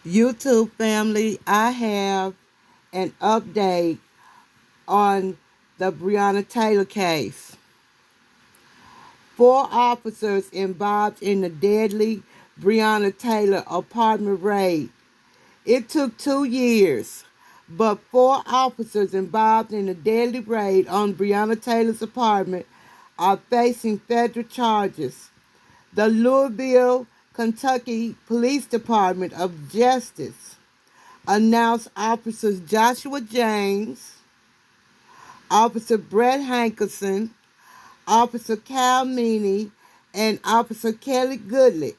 YouTube family, I have an update on the Breonna Taylor case. 4 officers involved in the deadly Breonna Taylor apartment raid. It took 2 years, but 4 officers involved in the deadly raid on Breonna Taylor's apartment are facing federal charges. The Louisville, Kentucky Police Department of Justice announced Officers Joshua James, Officer Brett Hankerson, Officer Cal Meany, and Officer Kelly Goodley.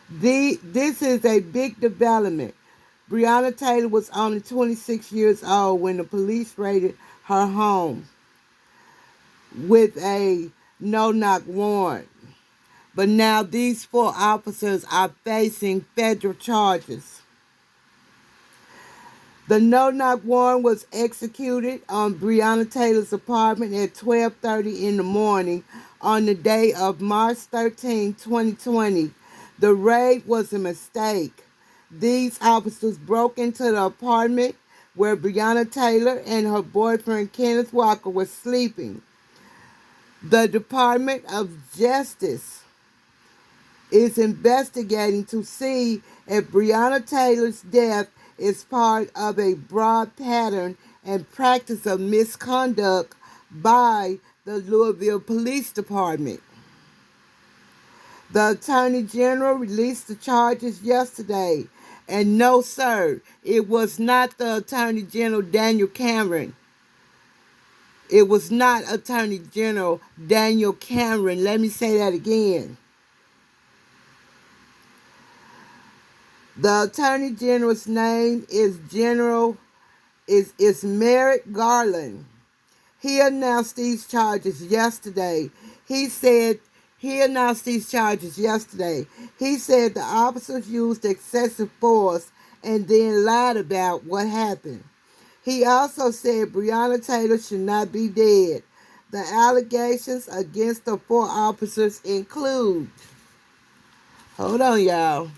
This is a big development. Breonna Taylor was only 26 years old when the police raided her home with a no-knock warrant. But now these 4 officers are facing federal charges. The no-knock warrant was executed on Breonna Taylor's apartment at 12:30 in the morning on the day of March 13, 2020. The raid was a mistake. These officers broke into the apartment where Breonna Taylor and her boyfriend Kenneth Walker were sleeping. The Department of Justice is investigating to see if Breonna Taylor's death is part of a broad pattern and practice of misconduct by the Louisville Police Department. The Attorney General released the charges yesterday, and no, sir, it was not the Attorney General Daniel Cameron. It was not Attorney General Daniel Cameron. Let me say that again. The Attorney General's name is Merrick Garland. He announced these charges yesterday. He announced these charges yesterday. He said the officers used excessive force and then lied about what happened. He also said Breonna Taylor should not be dead. The allegations against the 4 officers include, hold on, y'all,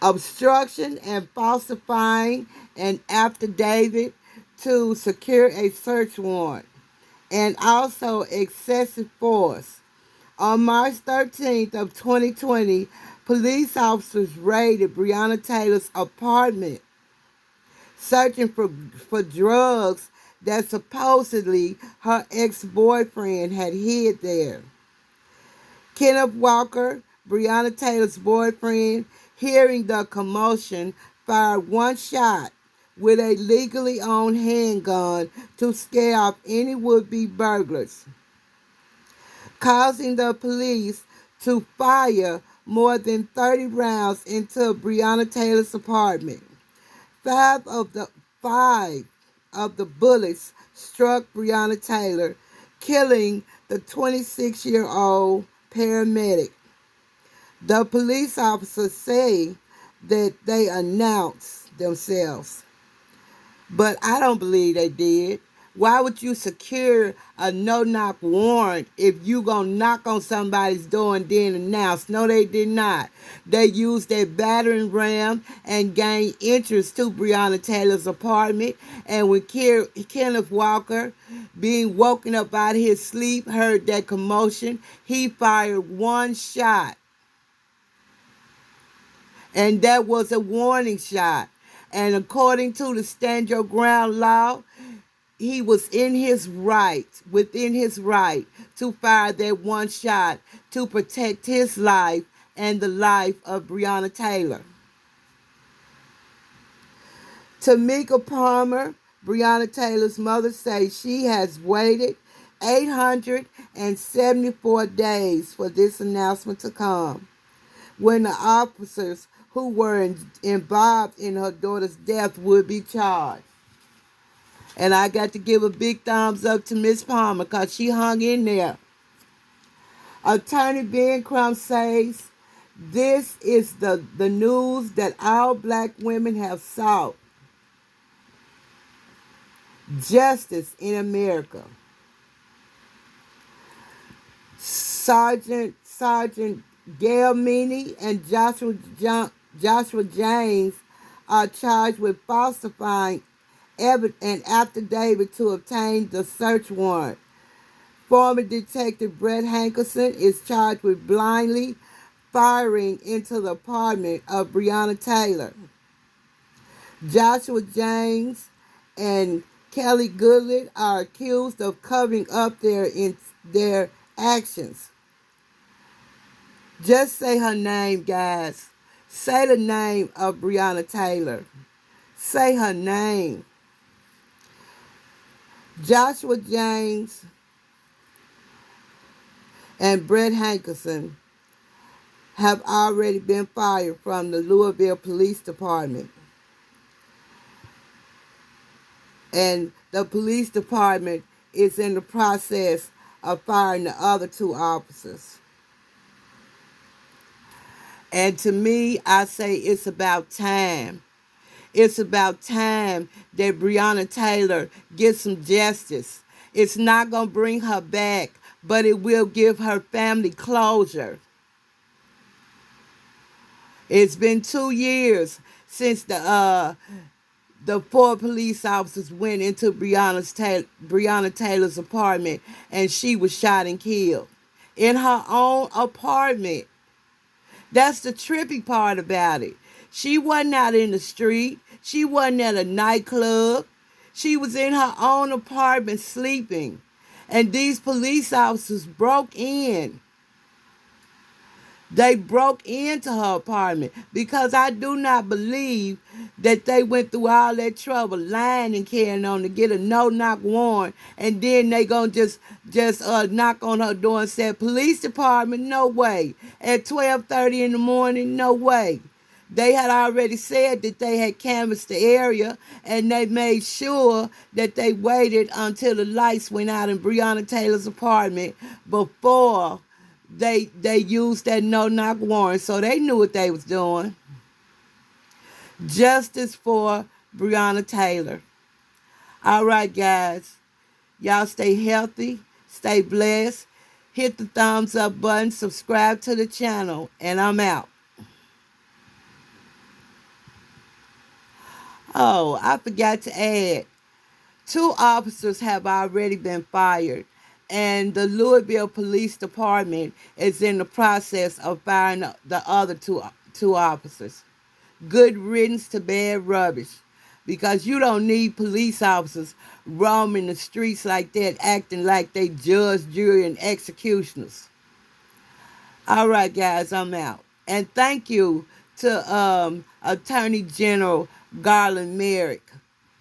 obstruction and falsifying an affidavit to secure a search warrant, and also excessive force. On March 13th of 2020, police officers raided Breonna Taylor's apartment, searching for drugs that supposedly her ex-boyfriend had hid there. Kenneth Walker, Breonna Taylor's boyfriend, hearing the commotion, fired 1 shot with a legally owned handgun to scare off any would-be burglars, causing the police to fire more than 30 rounds into Breonna Taylor's apartment. Five of the bullets struck Breonna Taylor, killing the 26-year-old paramedic. The police officers say that they announced themselves, but I don't believe they did. Why would you secure a no-knock warrant if you gonna knock on somebody's door and then announce? No, they did not. They used their battering ram and gained entrance to Breonna Taylor's apartment. And when Kenneth Walker, being woken up out of his sleep, heard that commotion, he fired 1 shot. And that was a warning shot. And according to the stand your ground law, he was within his right to fire that 1 shot to protect his life and the life of Breonna Taylor. Tamika Palmer, Breonna Taylor's mother, says she has waited 874 days for this announcement to come, when the officers who were involved in her daughter's death would be charged. And I got to give a big thumbs up to Miss Palmer because she hung in there. Attorney Ben Crump says this is the news that all black women have sought. Justice in America. Sergeant Gail Meany and Joshua James are charged with falsifying an affidavit to obtain the search warrant. Former Detective Brett Hankerson is charged with blindly firing into the apartment of Breonna Taylor. Joshua James and Kelly Goodlett are accused of covering up their actions. Just say her name, guys. Say the name of Breonna Taylor. Say her name. Joshua James and Brett Hankerson have already been fired from the Louisville Police Department. And the police department is in the process of firing the other two officers. And to me, I say it's about time. It's about time that Breonna Taylor gets some justice. It's not going to bring her back, but it will give her family closure. It's been 2 years since the four police officers went into Breonna Taylor's apartment and she was shot and killed in her own apartment. That's the trippy part about it. She wasn't out in the street. She wasn't at a nightclub. She was in her own apartment sleeping. And these police officers broke in. They broke into her apartment because I do not believe that they went through all that trouble lying and carrying on to get a no-knock warrant, and then they gonna just knock on her door and say, police department, no way. At 12:30 in the morning, no way. They had already said that they had canvassed the area, and they made sure that they waited until the lights went out in Breonna Taylor's apartment before they used that no-knock warrant, so they knew what they was doing. Justice for Breonna Taylor. All right, guys. Y'all stay healthy, stay blessed. Hit the thumbs up button, subscribe to the channel, and I'm out. Oh, I forgot to add. 2 officers have already been fired, and the Louisville Police Department is in the process of firing the other two officers. Good riddance to bad rubbish, because you don't need police officers roaming the streets like that, acting like they judge, jury, and executioners. All right, guys, I'm out. And thank you to Attorney General Garland Merrick.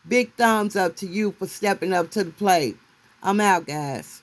Big thumbs up to you for stepping up to the plate. I'm out, guys.